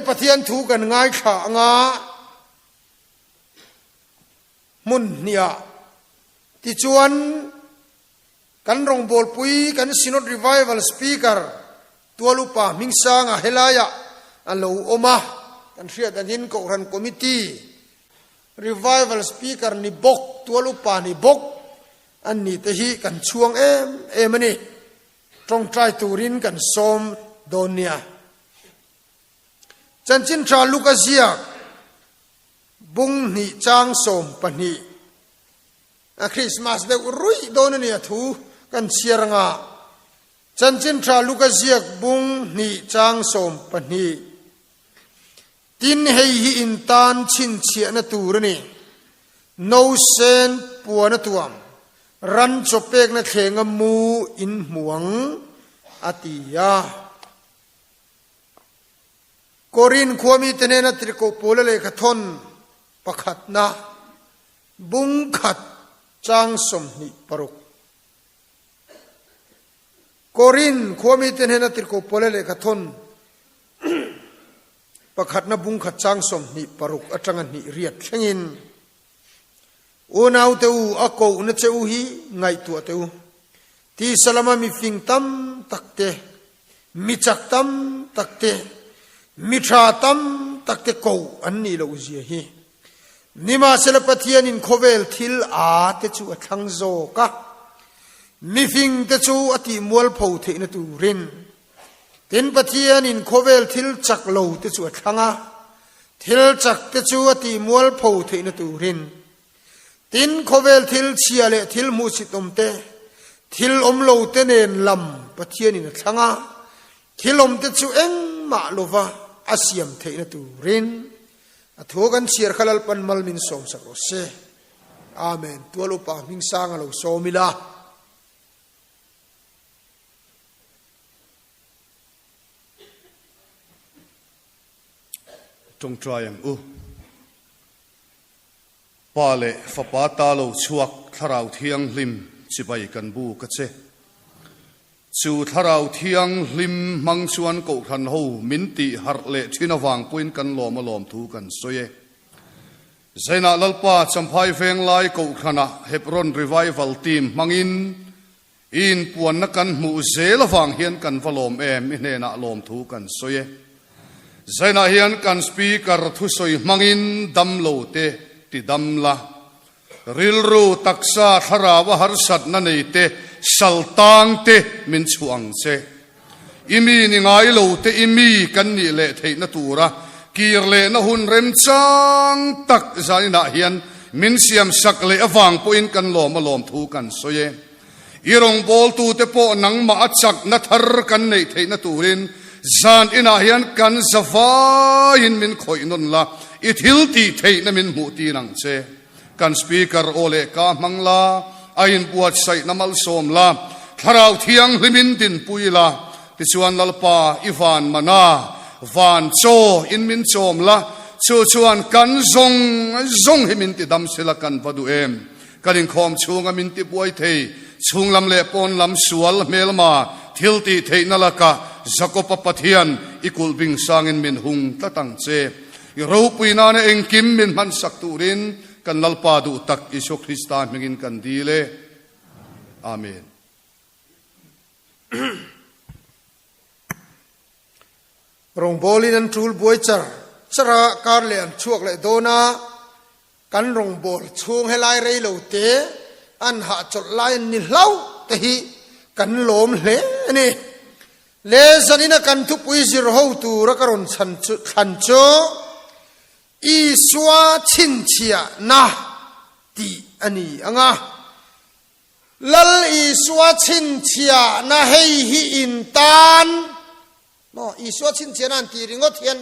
ปะเทียนถูกันง่ายขางามุนเนี่ยที่ชวนกันรองบอลปุยกันซินอดรีไววัลสปีกเกอร์ตัวลูปะมิงซางะเฮลายะอันโลอมากันเสียดันยินกรันคอมมิตี้รีไววัลสปีกเกอร์นี่บกตัวลูปะนี่บกอันนี้แต่ฮีกันช่วงเอมันนี่ตรงใจตูรินกันสมโดนเนี่ยจันจินทราลูกาเซียบุงนี่จางสมปนีคริสต์มาสเด็กรุ่ยโดนเนี่ยทูกันเชียร์งาจันจินทราลูกาเซียบุงนี่จางสมปนีตินเฮยอินตานชินเชียนตูรนี่โนเซนปัวนตัวรันจบเป็กนะเขงมูอินหมวงอติยาโกรินขวามีเตเนนัตริโกโปเลเลขทนประคัดนะบุงขัดจางสมนิปรุกโกรินขวามีเตเนนัตริโกโปเลเลขทนประคัดนะบุงขัดจางสมนิปรุกอัจงันนิเรียดเชงินโอนาวเตอูอโกอุนเจอูฮีไงตัวเตอูที่สลามามีฟิงตัมตักเตมิจักตัมตักเตมิทราตัมตักเตโกอันนี้เราอุจิฮีนิมาเซลปะเทียนินโคเวลทิลอาเตจูอัทังโซกะมิฟิงเตจูอติมัวลพูเทนตูรินเต็นปะเทียนินโคเวลทิลจักโลเตจูอัทังะทิลจักเตจูอติมัวลพูเทนตูรินตินโคเวลทิลเชียเลทิลมูสิตอมเตทิลอมโลเตเนนลำปะเทียนินทังะทิลอมเตจูเอ็งมาโลวาอาเซียมเทนตูรินทุกันเชียร์ขลัลปันมัลมินสมสักโรเซอาเมนตัวลูกป่ามิงสางเราโซมิลาจงใจอย่างปาเลฟปาตาโลชวกทาราวเทียงลิมสิไปกันบูกัเซจูทาราวเทียงลิมมังชวนกูขันหูมินติฮาร์เลชินวังปุยนกันลมทูกันสวยเซนาลลปาสัมภายเฟงไลกูขันะเฮปรอนรีไววัลทีมมังอินปวนนักกันมูเซลวังเฮียนกันฟลมอินเนนาลมทูกันสวยเซนาเฮียนกันสปีกเกอร์ทุสวยมังอินดัมโลเตติดัมละริลรูตักษาทราวหรสัตนันเตสัลตังเตมินชวงเซอิมีนิงายโลเตอิมีกันนี่เลเทนตูระกีร์เลนหุนเรมจังตักใจนาเฮียนมินเสียมสักเลอวังปุอินกันลมทูกันโซเยอีรงบอลตูเตโปนังมาจักนัทรกันในเทนตูรินจานอินาเฮียนกันสฟายินมินคอยนนละอิทิลตีเทนมินมูตีนังเซกันสปีกเกอร์โอเลกามังลาอินปวดใส่น้ำมันสมลาทาราวเทียงลิมินตินปุยลาติชวนลลปาอีฟานมานาวานโจอินมินโจมละชวนกันซงให้มินติดำเสลกันวัดูกันอินคอมชวงมินติบวยเทชวงลำเล่ปนลำสวลเมลมาทิลตีเทนละกะจักปปะเทียนอิกุลบิงสางอินมินหุงตะตังเซรูปุยนาเนเองกิมมินมันสักตูรินกันลลปาดูตักอิสุคริสตานมิกินกันดีเลอาเมนรงบอลินันทูลบวยจาสระการเลียนช่วงเลยโดนากันรงบอลช่วงให้ไล่เรยโลเตอันหาจดไล่นิเล่าแต่ฮีกันลมเลนี่เลสันินะกันทุปุยสิรหูตูรักรอนขันโจอีสวาชินเชียนะตีอันนี้อ่ะลลอีสวาชินเชียนะให้ฮีอินตานโนอีสวาชินเชียนันตีริงอเทียน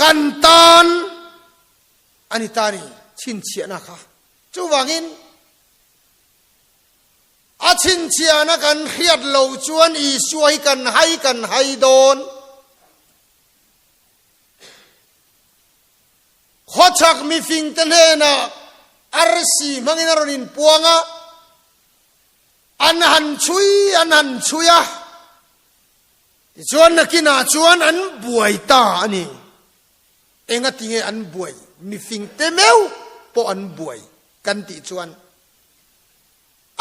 กันตานอันนี้ตานี่ชินเชียนะคะจูวังอินอาชินเชียนะกันเครียดเหลาจวนอีสวยกันให้โดนขอชักมีฟิงเตเลนะอารสีมังอินารนินปวงะอันหันชุยอะ ชวนนักกินาชวนอันบวยตาอันนี้เองก็ทิ้งอันบวยมีฟิงเตเมวปออันบวยกันติชวน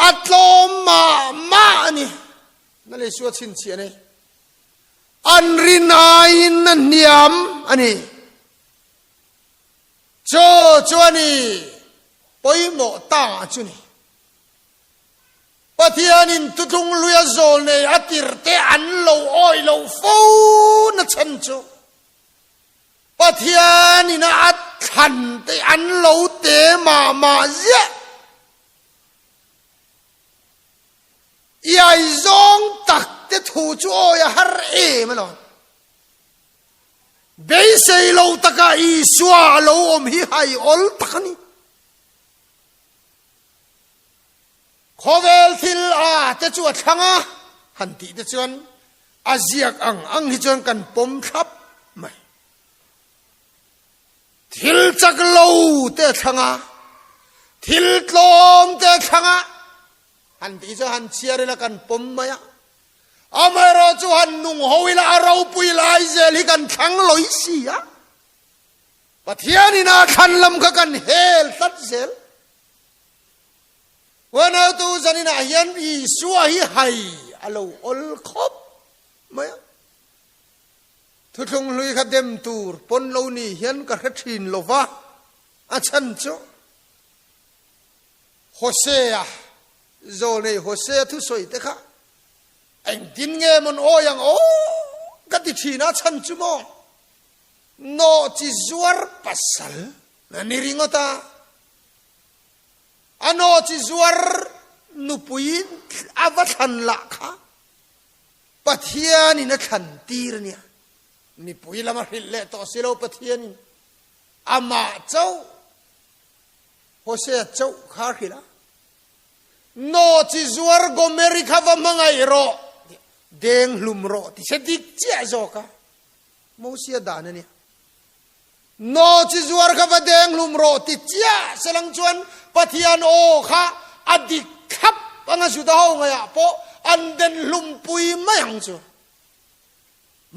อัตโลมาอันนี้นั่นเลยชวนชินเชียนี่อันรินายนันยามอันนี้โจชวนนี่ปอยโมตาจุนี่ปะเทียนินตุทุงลุยโซลเนี่ยอัติรเตอันโลอ้อยโลฟูนัชันโจปะเทียนินอัดขันเตอันโลเตมาเยะยายจงตักเตถูจูโอยฮาร์เอมาลอนเบยเซโลตะกาอีสวาโลอมฮิไฮออลตักนี่ขอเวลทิลเตจวดขังหันติเตจวนอาเซียกอังฮิจวนกันปมทับไม่ทิลจักโลเตขังทิลโลมเตขังหันติจะหันเชียร์ละกันปมไม่อเมรอจูหันนุ่งหวิลาเราปุยลายเจลิกันขังลอยเสียปะเทียนี่นาขันลำกันเฮลตัดเซลวันเอาตัวจันนี่นะยันอีสวายไฮอโลอลคบไม่ทุกทงลุยขัดเดมตูร์ปนโลนี่ยันกระทินโลวะอาชันโจโฮเซียโจนี่โฮเซียทุสวยเด็กะเอ็งดินเงมันโอยังโอกัดที่น่าชันจุโมโนจิจวร์ปัสสลนั่นนี่ริงอตาอันโนจิจวร์นุปุยอาวัตันละค่ะปัทยานี่นักขันตีรเนี่ยนี่ปุยละมาหิเลตอสิโลปัทยานี่อามาเจ้าโฮเซเจ้าข้าขิละโนจิจวร์กอเมริกาวมังไงโรเดงลุมโรที่เสดิกเจ้าโจกะมูเสียดานเนี่ยโนจิจวร์กาวเดงลุมโรที่เจ้าสลังชวนปัทยานโอค่ะอดีขับปังสุดท้ายไงอ่ะพออันเดนลุมปุยไม่ยังจู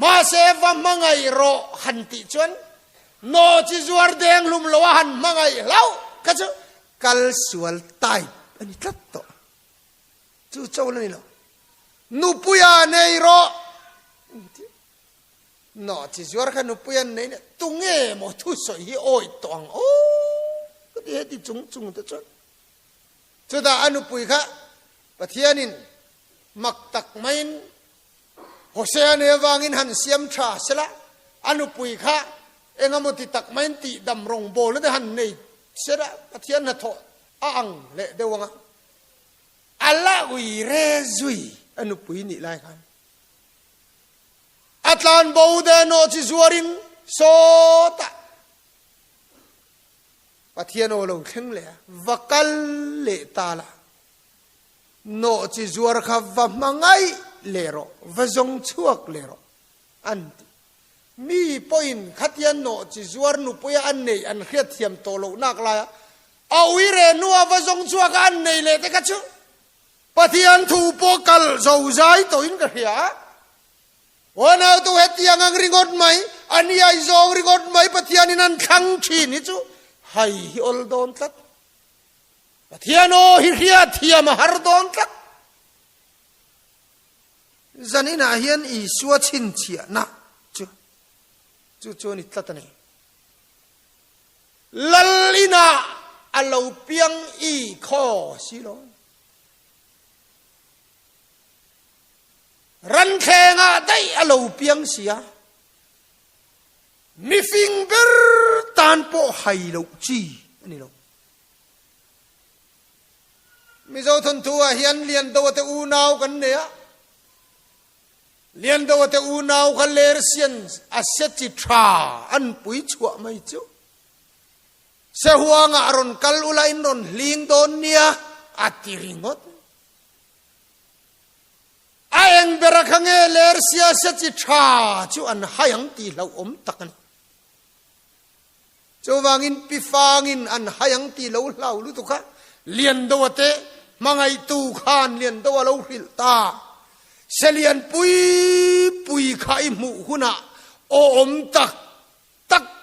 มาเสวามังไงโรหันติชวนโนจิจวร์เดงลุมโลหันมังไงเล่าก็จูกัลสวลไตอันนี้ทัดต่อจูเจ้าเลยเนาะนุปุยานเนโรโนจิจวร์ค่ะนุปุยานเนเนี่ยตุงเอ๋หมดทุสอยโอยตวงโอก็ที่เหตุจุงแต่จนจุดาอนุปุยค่ะปะเทียนินมักตักไม่นโฮเซเนวางินหันเสียมชาสละอนุปุยค่ะเองมุติตักไม่นติดำรงโบแล้วได้หันในเสละปะเทียนหัทอังเละเดวงอัลลาอุยเรซุยอนุปุยนี่ไล่กันอัตลานโบเดโนจิจวรินโซตะปะเทียนโอลงเข่งเลยวักลเลตาลาโนจิจวร์ขับวัมังไงเลโรวะจงชัวกเลโรอันที่มีพอยน์ขัดยันโนจิจวร์นุปยอันนี้อันเขียดเทียมโตโลนักลายเอาวิเรนัววะจงชัวกอันนี้เลยแต่กัจจุปะเทียนทูปกัลโจใจตัวอินกระเหียวันเอาตัวเหตุยังริงอดไหมอันนี้ไอโจริงอดไหมปะเทียนนั้นขังชีนิจูให้อลดอนตัดปะเทียนโอฮิเฮียเทียมหารดอนตัดจันนี่นาเฮียนอีสัวชินเชียนะจูนี่ตัดนี่ลลินาอัลลูเปียงอีขอสิโลรันแข่งได้อัลลูเปียงเสียมีฟิงเบอร์ตานโปไฮโลจีนี่โลมิโซทันทัวเฮียนเลียนตัวเตอูนาวกันเนี่ยเลียนตัวเตอูนาวกันเลเซียนอาเซจิทราอันปุยชัวไม่จูเสหัวงารอนกัลอุไลนอนลิงโดนเนี่ยอัติริงอดไอเอ็งเบรักเงเลเซียเซจิทราจูอันหายังตีเราอมตักันจูวางินปิฟางินอันหายังตีเราเล่ารู้ตุกะเลียนตัวเตมังไอตูขานเลียนตัวเราหิลตาเสลียนปุ ปุยไข่หมูหุนะโอมตัก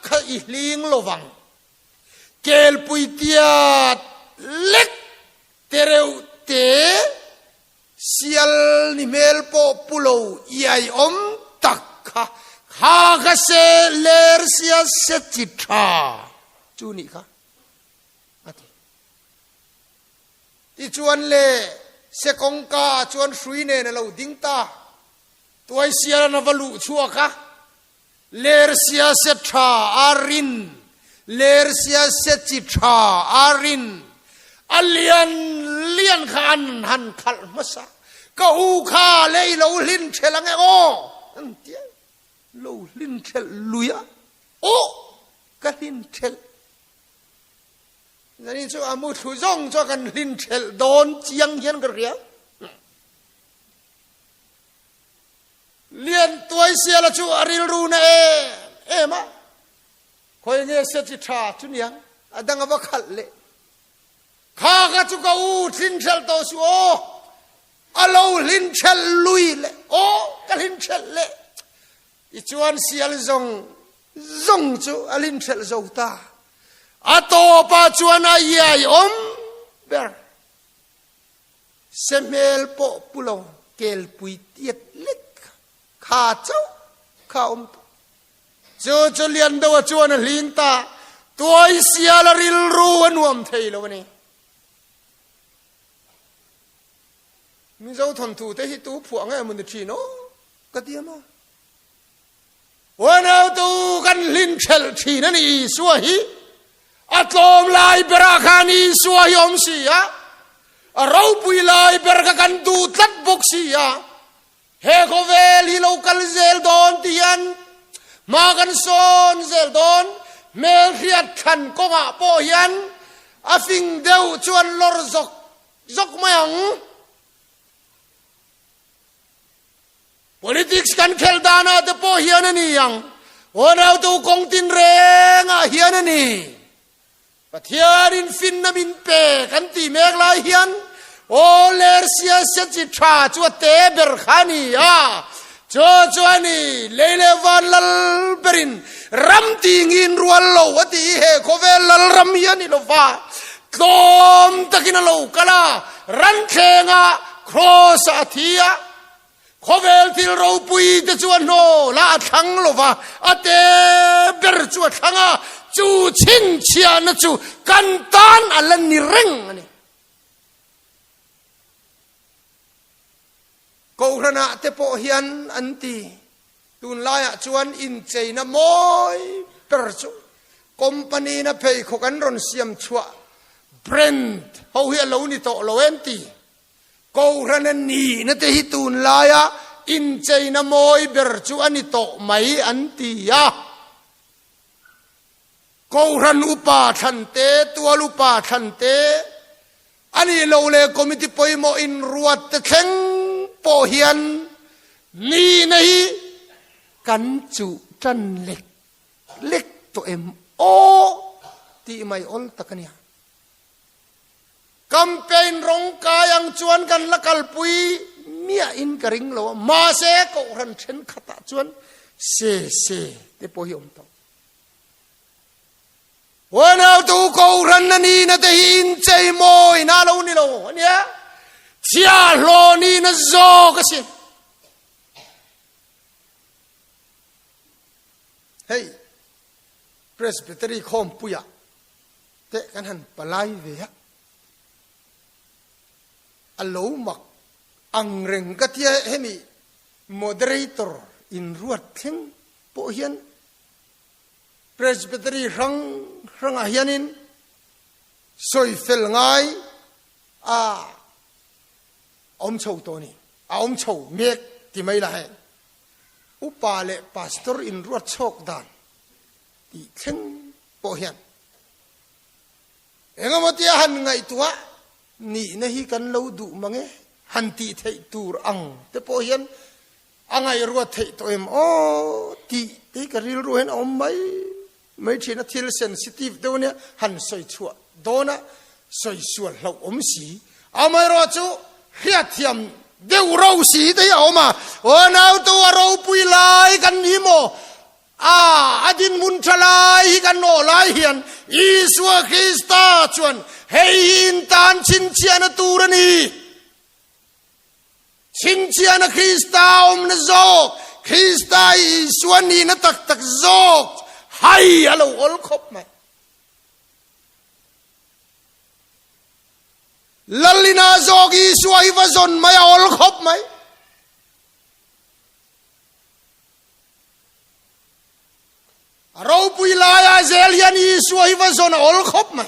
ไข่ลิงโลวังเกลปุยเตียดเล็กเตเรวเตเซียลนิเมลโปปุโลยายอมตักค่ะข้ากเสเลรเสียเสจิตราจูนี่ค่ะที่ชวนเล่เสกงกาชวนสุยเนนเราดิ้งตาตัวเสียนวลุชัวค่ะเลรเสียเสตราอารินเลรเสียเสจิตราอารินอเลียนขันหันขัลมาซะก็อูข้าเลยเราลินเชลังเอโออันเดียเราลินเชลลุยโอ้ก็ลินเชลนี่จู่อามุทุจงจู่กันลินเชลโดนเจียงเฮียนกันเรียเลียนตัวเสียละจู่อาริลรูนะเอมาคอยเนี่ยเสจิตราจุนยังอดังอวขัดเลยข้าก็จู่ก็อูลินเชลโตสูโออาเราลินเชลลุยเลยโอ้ก็ลินเชลเลยอีจวนเสียลจงจู่อาลินเชลจู่ตาอาโตปาจวนายายอมเบอร์เซเมลโปปุโลเกลปุยเตียดเล็กข้าเจ้าข้าอมจู่เลียนตัวจวนลิงตาตัวเสียลริลรูวนวมเทยแล้ววันนี้มีเจ้าทนถูแต่ที่ตู้ผัวไงมันจะชีโนก็เดียมาวันเอาตู้กันลินเชลชีนั่นอีสัวฮีอัตโลมลายเบราคานีสัวยอมเสียเราปุยลายเบรากันดูตัดบกเสียเฮโคเวลีโลกัลเซลดอนเตียนมากันโซนเซลดอนเมลเรียดขันกงะโปยันอาฟิงเดวชวนลอร์จกมายัง politics kan kheldana te po hianani yang onau tu kongtin renga hianani pathiarin finna min pe kan ti mek lai hian o ler sia se chi tha chu te ber khani ya cho ani leile van lal berin ram ti ngin rual lo ati he khovel lal ram hian lo fa tlom takina lo kala ran khenga cross athia khovel til ro pui te chuan no la thang lo wa ate ber chu thanga chu chin chia na chu kan tan alan ni reng ani ko rana te po hian anti tun la ya chuan in chei na moi per chu company na pei kho kan ron siam chua brand ho hi lo ni to lo enti ko rana ni na te hi tun la ya in chei na moi ber chu ani to mai anti ya ko ran upa thante tual upa thante ani lo le committee poimo in ruat te kheng po hian ni nei kan chu tran lek to em o ti mai ol takania campaign rong kayang chuan kan lakal pui mia in karing lo ma se ko ran chen khata chuan se te po hiom to wana tu ko ran ni na te in chei moi na lo ni lo ania chia lo ni na zo ka sin hey presbytery khom puya te kan han palai ve ha alo mak ang reng katia hemi moderator in ruat thing po hian presbytery rang a hianin soi fel ngai a om chou to ni a om chou mek ti mai la he upa le pastor in ruat chok dan ti thing po hian engamotia han ngai tua ni na hi kan lo du mange han ti thei tur ang te po hian angai ruat thei to em o ti te ka ril ru hen om mai thina thil sensitive do ne han soi chua dona soi sual lo om si amai ro chu hria thiam เดี๋ยวเราสีได้เอามาโอ้นาวตัวเราปุยลายกันนี่โมอดินมุนชลายกันโนลายเหียนอีสวคริสต์ชวนเฮียนตานชินเชียนตูรนีชินเชียนคริสต์อมนโจคริสต์อีสวนีนตักโจให้เราอลคบไหมลัลลินาโจกีสวยฟซอนไม่อลคบไหมเราปุยลายอาเซลยันอีสวยฟซอนอลคบไหม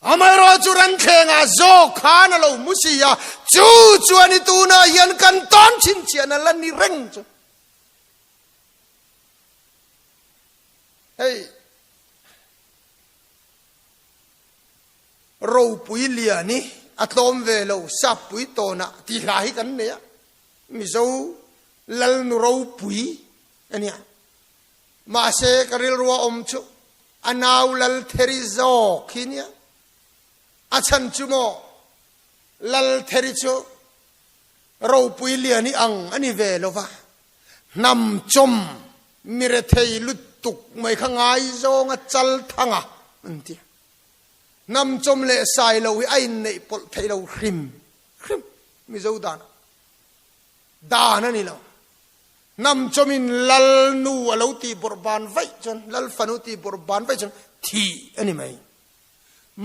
อเมริกาจุรันเข่งอาโจขานะเรามุสียาจูจวนิตูนายันกันตอนชินเชียนลันนี่เร่งจูเฮ้ยเราปุยเลียนี่อัตโมเวลสับปุยโตนะที่หลายกันเนี่ยมิโซลัลนุเราปุยอันเนี้ยมาเสกริลรัวอมชุอันเอาลัลเทริโซขี้เนี่ยอาชันจุโมลัลเทริโชเราปุยเลียนี่อันนี้เวลวะนำจมมิเรเทยลุตุกไม่ข้างไงโซงจัลทังอ่ะอันที่นำจมเลสายเราไอ้ในปลเทยเราคริมมิโซดานนี่เรานำจมินลัลนูเราตีบรบานไว้จนลัลฟนุตีบรบานไว้จนทีอันนี้ไหม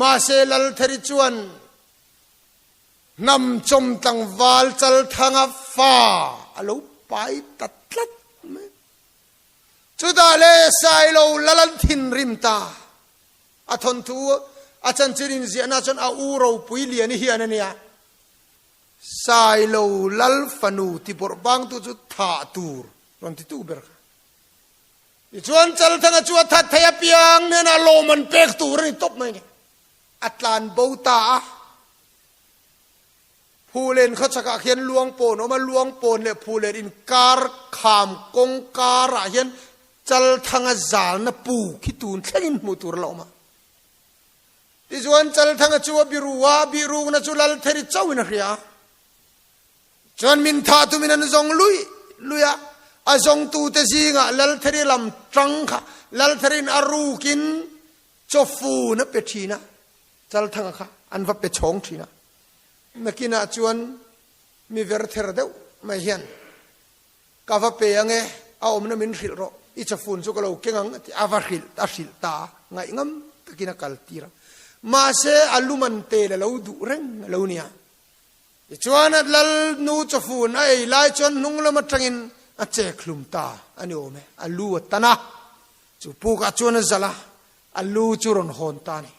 มาเซลัลเทริจวนนำจมตังวาลจัลทังฟ้าเราไปตัดลัดจุดาเลสายเราลัลทินริมตาอัทนทัวอาจารย์จิรินเสียนาจนอาอูเราปุยเลียนี่เฮียนเนี่ยสายเราลัลฟนูที่บรบังตุจุดถาตูรรอนที่ตูเบิร์กจวนจัลทังจวดทัดทยาเปียงเนี่ยนะโลมันเปกตูรนี่ตบไหมเนี่ยอัตลานบูตาผู้เล่นเขาจะกะเขียนลวงโปนออกมาลวงโปนเนี่ยผู้เล่นอินการขามกงการะเห็นจัลทังจาลนะปูคิตูนเช่นมุตุรละมาที่จวนจัลทังจวบบิรูนะจุลัลเทริเจ้าวินาเรียจวนมินทาตุมินันซองลุยอาซองตูเตซิงะลัลเทริลำจังค่ะลัลเทรินอารูกินจฟูนะเปทีนะจัลทังค่ะอันว่าเปชงทีนะเมื่อกี้นะจวนมีเวรเทระเดวไม่เห็นกาว่าเปียงเอเอาอมน้ำมินหิลโรอิจฟูนสุกเราเก่งที่อาวาหิลตาไงงั้มตะกี้นักกัลตีระมาเสอลูมันเตะเราดูเร่งเราเนี่ยจวนลัลนูจฟูนไอ้ลายจวนนุ่งละมัดจังอินอาเจคลุมตาอันนี้โอเมอลูตนะจูปูกจวนซาลาอลูจูรอนฮอนตานี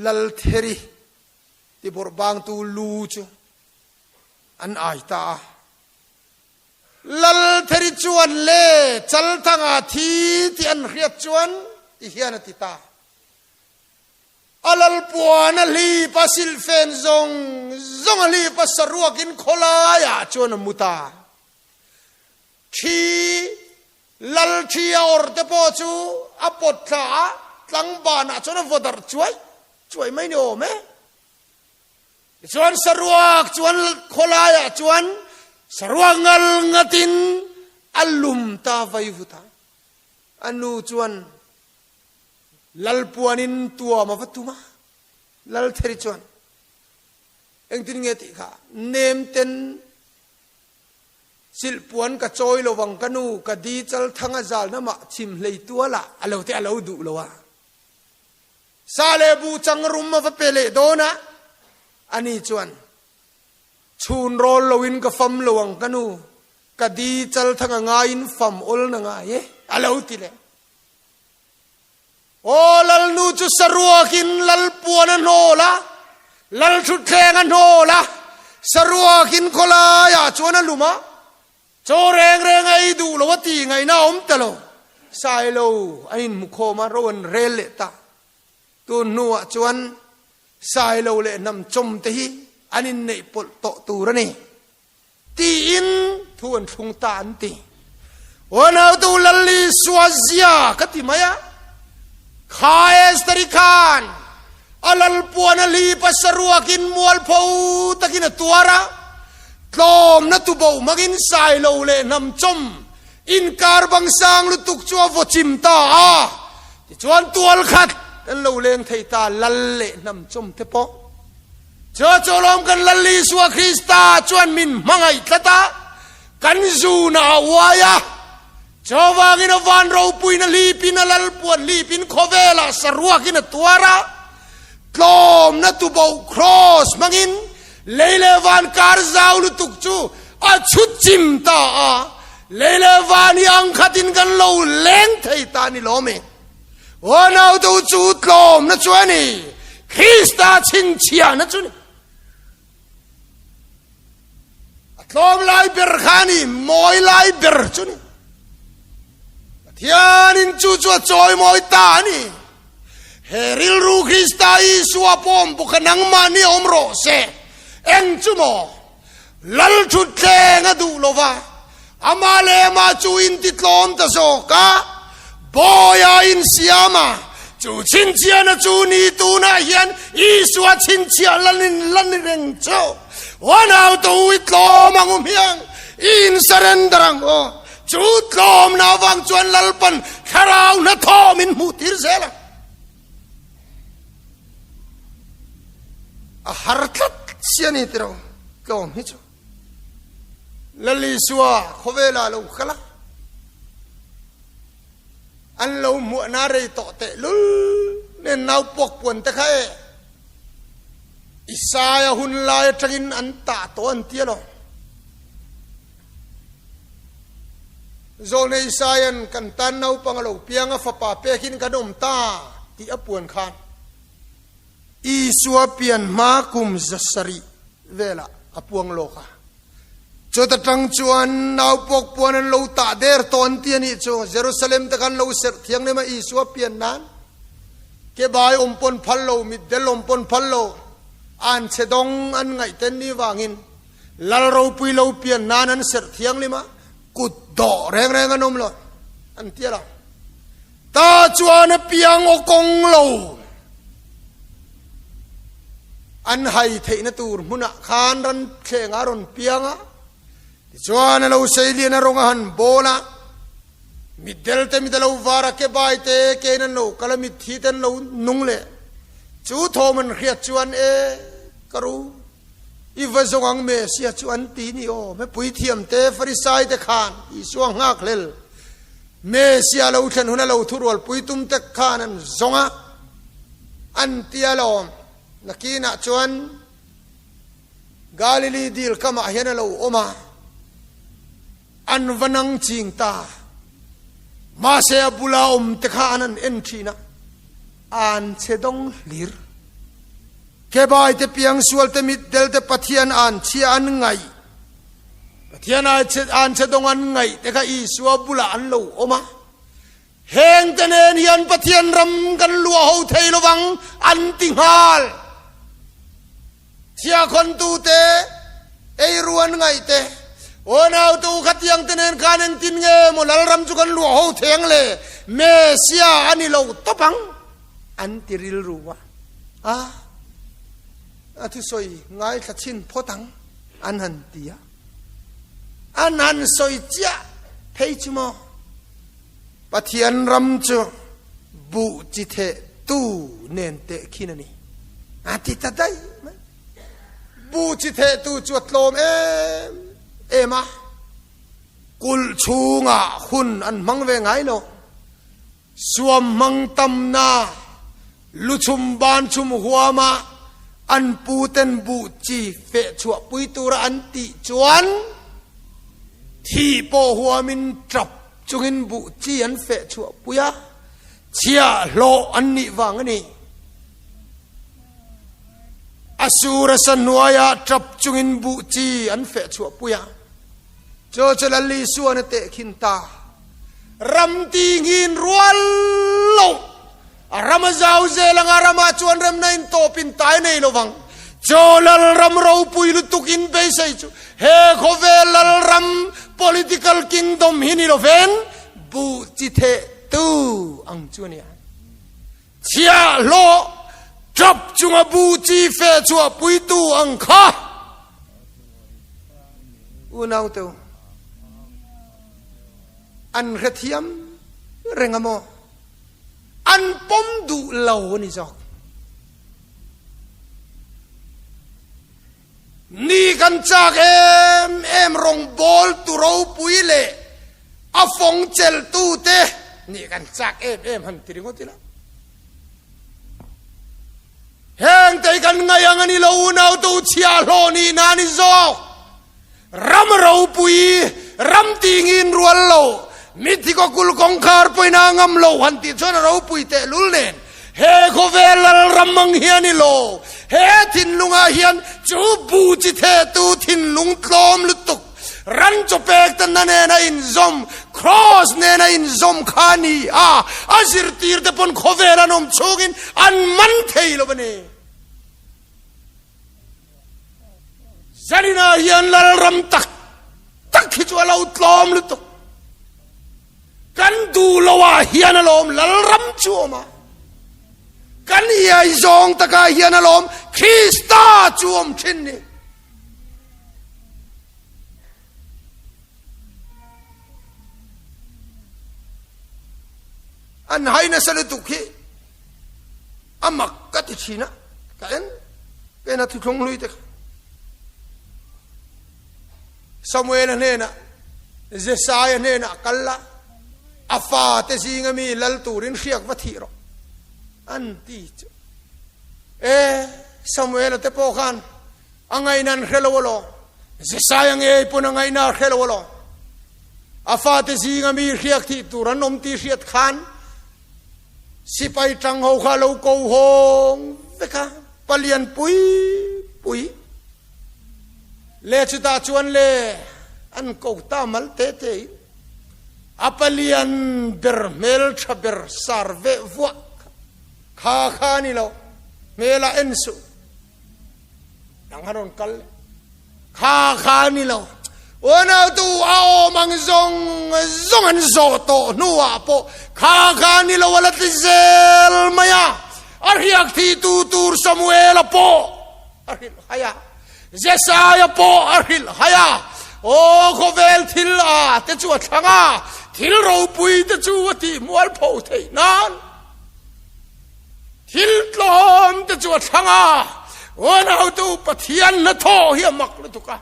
ลัลเทรีที่บรบังตูลูจูอันไอตาลัลเทรีจวนเล่จัลทังอาทีที่อันเรียจวนที่เฮียนติตาอัลลปัวนลีปัสิลเฟนซงลีปัสรัวกินโคลายาจวนมุตาทีลัลทีออร์เตโปจูอปตาตั้งบานาจวนวดร์ช่วยไม่โนไหมจวนสรัวจวนโคลายาจวนสรัวงตินอัลลุมตาไฟฟุตาอันนูจวนลัลปวนินตัวมาฟัตุมาลัลเทริจวนเอ็งติงเงติค่ะเนมเต็นสิลปวนกับจอยระวังกันูกับดีจัลทังอาจารย์นั่นมาชิมเลยตัวละอะไรที่อะไรดูละวะซาเลบูจังรุมมาฟัเปเลโดนะอันนี้จวนชูนโรลลวินกับฟัมระวังกันูกับดีจัลทังงายินฟัมอุลนังไงอะไรที่เลยโอ้ลัลนูจุสรัวกินลัลปวนันโนละลัลชุดแทงันโนละสรัวกินโคลายาจวนลุมาโจเรงไอ้ดูละวตีไงน้าอมตะโลสายโลไอ้มุขมาโรนเรเลตาตัวนัวจวนสายโลเลนำจมตีอันนี้ในปลโตตูระนี่ตีอินทวนทุงตาอันตีวันเอาตูลัลลีสวาเซียกติมายาคาเอสตริคาน alal puan ali pasarwakin mual pau takin tuara tlom na tubo magin sai lo le nam chom in kar bang sang lu tuk chua vo chim ta a ti chuan tual khat an lo leng thei ta lal le nam chom te po cho cholom kan lalli suwa Krista chuan min mangai tlata kan zu na waya cho wangin van ro puina lipin alal puan lipin khovela sarwakin tuara tlom na tubo cross mangin leile van kar zaulu tukchu a chut chim ta a leile van yang khatin kan lo leng thei ta ni lome o nau tu chu tlom na chuani Krista chin chia na chuni tlom lai ber khani moi lai ber chuni thianin chu chu choi moi ta ni heril ru Krista i suapom bukanang mani omro se eng chumo lal thut tlenga du lova amale ma chu in titlom ta so ka boya in siama chu chin chia na chu ni tu na hian i suwa chin chia lan reng cho wanau tu itlom angum hiang in surrenderang o chu tlom na wang chuan lalpan kharau na thomin mutir zela a harkat siani tiro tlom hi chu lali suwa khovela lo khala an lo mu na re to te lul nen nau pok pon te khae Isaya hun lai tagin an ta to an tielo zone Isayan kan tan nau pangalo pianga fa pa pekin kanom ta ti apuan khan isua pian ma kum zasari vela apuang loka chota tang chuan nau pok puan an lo ta der ton tiani chu Jerusalem ta kan lo ser thiang ne ma isua pian nan ke bai ompon phallo middel ompon phallo an chedong an ngai ten ni wangin lal ro pui lo pian nan an ser thiang lima kut do reng reng anom lo an tiala ta chuan piang o kong lo an hai theina tur muna khan ran thenga ron pianga chuan lo seilian ronga han bola middel te midalo wara ke bai te kenan lo kalamit thiten lo nungle chu thoman khiat chuan e karu i vazong me sia chuan ti ni o me pui thiam te farisai te khan i suang ngak lel me sia lo than huna lo thurol pui tum te khan an zonga an tialom nakina chuan Galilee dil kama hian lo oma an vanang ching ta ma se bula te khan an entrina an chedong lir ke bai te piang sual te mit del te pathian an chia an ngai pathian an chedong an ngai te ka i suwa bula an lo oma heng te nen hian pathian ram kan lua ho thei lowang an tinghal chia kon tu te ei ruan ngai te onau tu khatiang te nen kaneng tin nge mo lal ram chu kan lua ho theng le me sia ani lo topang an tiril ruwa a thu soi ngai thachin photang an han tia an han soi chia thei chumo pathian ram chu bu chi the tu nen te khinani ati ta dai bu chi the tu chuat lom ema kul chunga hun an mangve ngai lo suam mang tam na luchum ban chum huama an puten bu chi fe chua pui tura an ti chuan thi po huamin trap chungin bu chi an fe chua puya chia lo an ni wang ani asura sanwaya trap chungin bu chi an fe chua puya cho chalali suan te khinta ram ti ngin rual lo ramazau zelang arama chuan ram nain topin tai nei lovang cholal ram ro pui lutukin be sai chu he khovel ram political kingdom hini loven bu chi the tu ang chuania chia lo จับจุงบูจีเฟชัวปุยตูอังคาอุณาวเตวอันกระเทียมเร่งโมอันปมดูเหล่านี่จอกนี่กันจากเอ็มรงบอลตุเราปุยเล่อาฟงเจลตูเตนี่กันจากเอ็มหันติริงติละแห่งใจกันไงยังนี่เราอุณาวตูเชียโลนี่นานิจอกรำเราปุยรำติงินรัวโลมิถิกกุลกงคาร์ปุยนางำโลหันติชนเราปุยเตลุลเนนเฮโคเวลรำมังเฮียนิโลเฮทินลุงอาเฮียนจูบูจิเทตูทินลุงตลอมลุตุกรันจบเอกตันนันเนนอินซอมครอสเนนอินซอมขานีอาซิรตีร์เดปอนโคเวลนอมโชกินอันมันเทยโลบันเนซาลินาเฮียนลรำตักฮิจวาลาอุตลอมลุตุกกันดูลาวาเฮียนลอมลรำชัวมากันเฮียจงตะกาเฮียนลอมคริสตาจวมชินนี่อันให้นะสลุตุกีอามักกัติชีนะกันเป็นอะไรทุกครั้งลุยเตะซามูเอลเนี่ยนะเจสายเนี่ยนะกัลละอาฟาเตซิงมีลัลตูรินเชียกวัติโรอันที่ซามูเอลเตปอกันอังไงนั่นเขลวโลเจสายอังเอปุ่นอังไงนั่นเขลวโลอาฟาเตซิงมีเชียกที่ตูรันนมที่เชียดขันสิไปจังหัวข้าเราโกหงเวคะปลียนปุยเลจุตาชวนเลอันกูตามัลเตเตอปลียนเบอร์เมลชเบอร์ซาร์เววัวข้านี่เราเมลาเอ็นสุดังฮารอนกัลข้านี่เราวันเอาตัวเอามังซงอันโซโตนัวปอข้านี่เราวันละติเซลมายาอาริยักที่ตูร์ซามูเอลปออาริลฮายาเจสายปออาริลฮายาโอ้โคเวลทิลอาเตจวดช่างอาทิลเราปุยเตจวดที่มัวลโพเทนันทิลลอมเตจวดช่างอาวันเอาตัวปะเทียนนัทโตเฮียมักลุตุกะ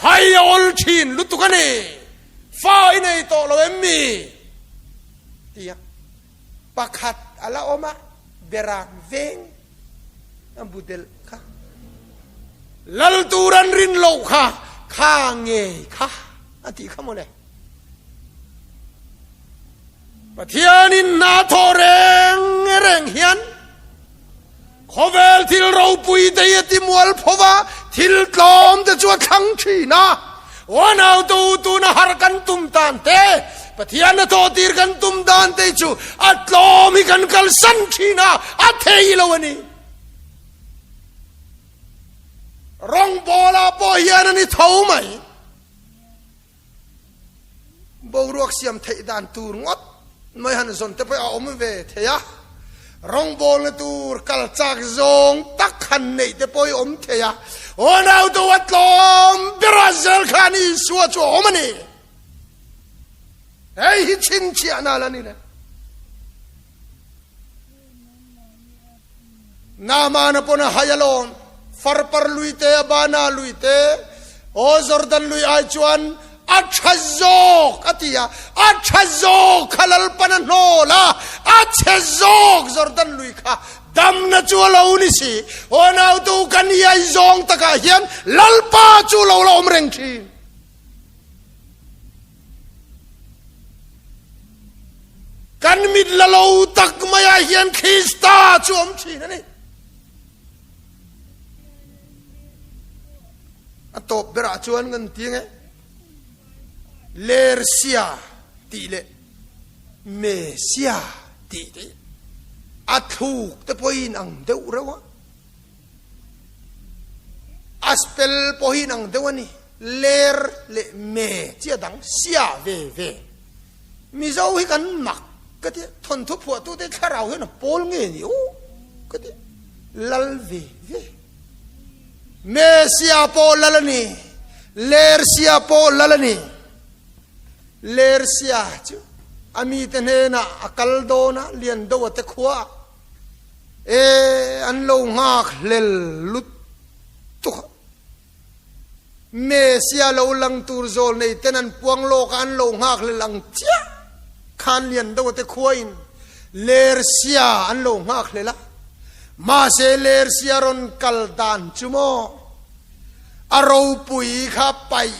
ไฮออลชินลุตุกันนี่ฟ้าอินไอโตเราเอ็มมีที่ยังปักขัดอะไรออกมาเบรักเวงอันบุเดลค่ะลัลตูรันรินโลค่ะข้าเงยค่ะอันที่ข้ามันเลยปะเทียนินนาโทเรงเฮียนขอเวลที่เราปุยเดียติมวลพว่าที่ลมจะจวดขังชีนะวันเอาตูนะฮาร์กันตุมตานเตปะเทียนโตตีร์กันตุมตานเตจูอัตลมอีกันกัลสันชีนะอัตเทยลวันนี้รองบอลาปอยานันนี่เท่าไหมบรวกเสียมเทดานตูงดไม่หันสนแต่ไปเอาไม่เวเทียรองบอลตูกัลจากซงตักขันนี่แต่ไปอมเทียวันเอาตัวตลมบราซิลขานี่สัวจัวอมนี่เฮ้ยชินเชียนาลนี่แหละนามานะปนหายลมฟาร์ปาร์ลุยเตะบานาลุยเตะโอจอร์ดันลุยไอจวนอัชฮะโซกอติยาอัชฮะโซกขลัลปนันโนล่าอัชฮะโซกจอร์ดันลุยค่ะดัมนัจวลาอุนิสีโอนาอุตุกันยายซองตะกาเฮียนลัลปาจูลาอุลาอุมเรงชีกันมิดลาลาอุตักมายาเฮียนคริสตาจูอมชีนั่นนี่อัตบเบราชวนกันที่ไงเลเซียตีเลเมเซียตีเลอัตถูกแต่พอหินังเดือดระวะอัสเปลพอหินังเดือดนี่เลเลเมเจียดังเซียเวมิเจ้าให้กันหมักก็ที่ทนทุบหัวตู้ได้ข้าเราเห็นนะโปลเงี้ยนี่โอ้ก็ที่ lalvi Mesia po lalani Lersia po lalani Lersia chu ami tenena akaldona liando te khwa an lo ngak lel lut tu Mesia lo lang tur zol nei tenan puang lo kan lo ngak le lang chia khan liando te khwain Lersia an lo ngak le la ma se Lersia ron kaldan chumo aro pui kha pai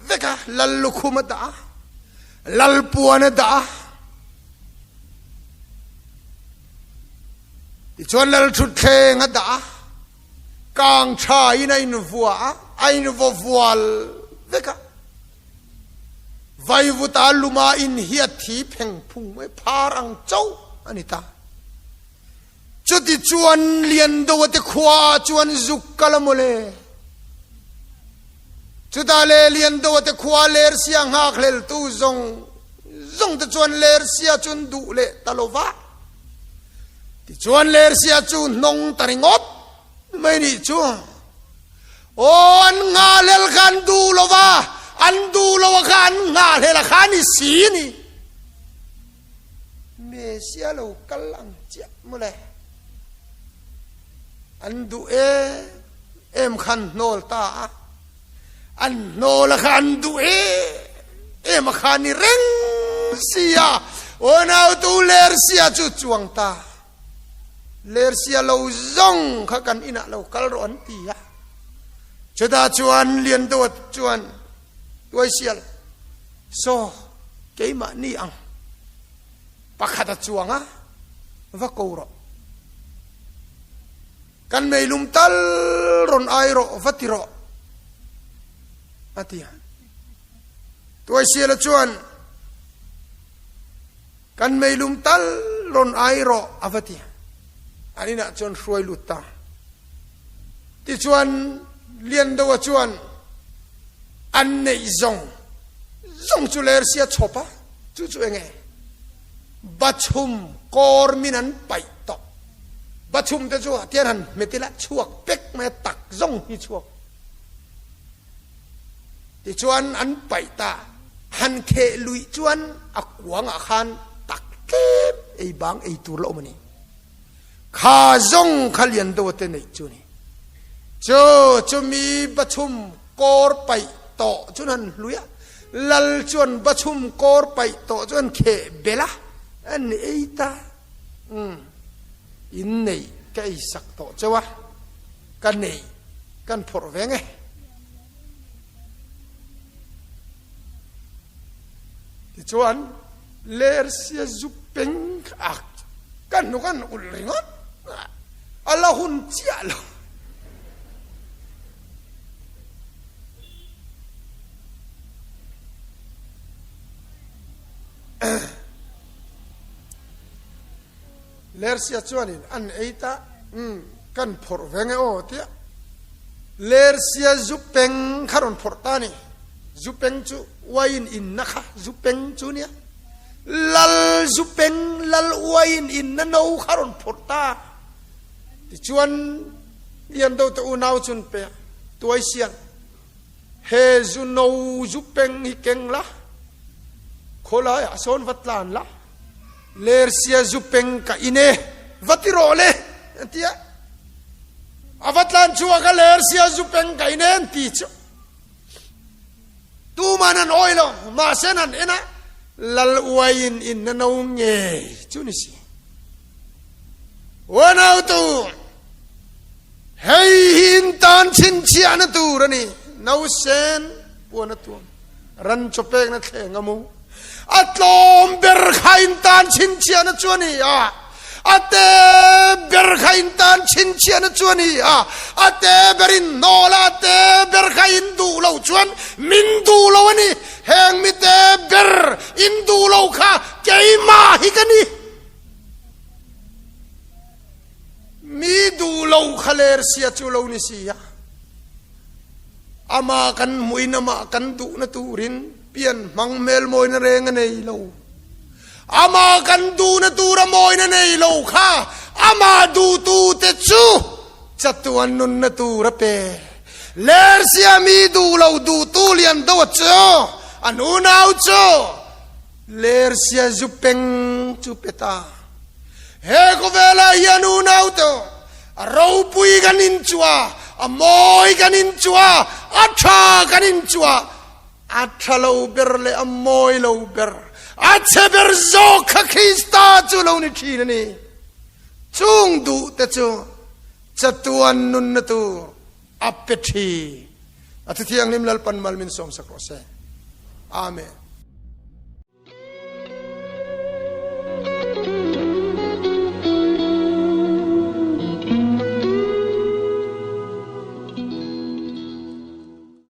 veka lallu khumata lalpuana da ti chuan lal thut thleng da kang tha in in vua ain vo vual veka vai vuta luma in hiat thi pheng phung mai pharang chau anita chuti chuan lian do te khwa chuan zuk kalamole chuta le lian do te khwa ler sia ngak lel tu zong te chuan ler sia chun du le talova ti chuan ler sia chu nong taringot mai ni chu on nga lel kan du lova an du lova kan nga lel khan si ni me sia lo kalang chia mole an du em khan nol ta an nol khan du em khan ni reng sia ona tu ler sia chu chuang ta ler sia lo zong kha kan ina lo kal ron ti ya chada chuan lian do chuan tuai sial so keima ni ang pakhata chuanga va ko ro kan mei lum tal ron ai ro vatiro atia tuai sial chuan kan mei lum tal ron ai ro avatia ani na chuan hruai lutta ti chuan lian do chuan an nei zong chu ler sia chopa chu enge bachum kor minan pai to bachum te chu tian han metila chuak pek me tak zong hi chuak ti chuan an pai ta han khe lui chuan akwang a khan tak kep ei bang ei tur lo mani kha zong khalian do te nei chu ni chu mi bachum kor pai to chunan luya lal chuan bachum kor pai to chuan khe bela an eita in nei kai sak to chawa kan nei kan phor venge ti chuan ler sia zupeng ak kan nu kan ul ringot alahun chia lo ler sia chuanin an eita kan phor venge o tia ler sia zupeng kharon phor ta ni zupeng chu wain in nakha zupeng chu nia lal zupeng lal wain in na no kharon phor ta ti chuan lian do to nau chun pe tuai sian he zu no zupeng hi keng la khola ya son vatlan la ler sia zupeng ka ine vatirole tia avatlan chuwa ka ler sia zupeng ka ine ti chu tu manan oilo ma senan ena lal wain in na no nge chu ni si wana tu hey hin tan chin chia na tu rani no sen wana tu ran chopek na thengamu atlom ber khain tan chin chia na chuani ate ber khain tan chin chia na chuani ate berin nola ate ber khain du lo chuan min du lo ani heng mi te ber in du lo kha keima hi kani mi du lo khaler sia chu lo ni sia ama kan muina ma kan du na turin pian mang mel moi na reng nei lo ama kan du na tu ra moi na nei lo kha ama du tu te chu chatuan nun na tu rape ler sia mi du lo du tu lian do chu anu nau chu ler sia zupeng chu peta he ko vela hianu nau to ro pui ganin chua amoy ganin chua atha ganin chua atha lo ber le amoy lo ber athe ber zo kha khista chu lo ni thi ni chung du te chu chatuan nun na tu apethi athiang nim lal pan mal min som sakro se amen.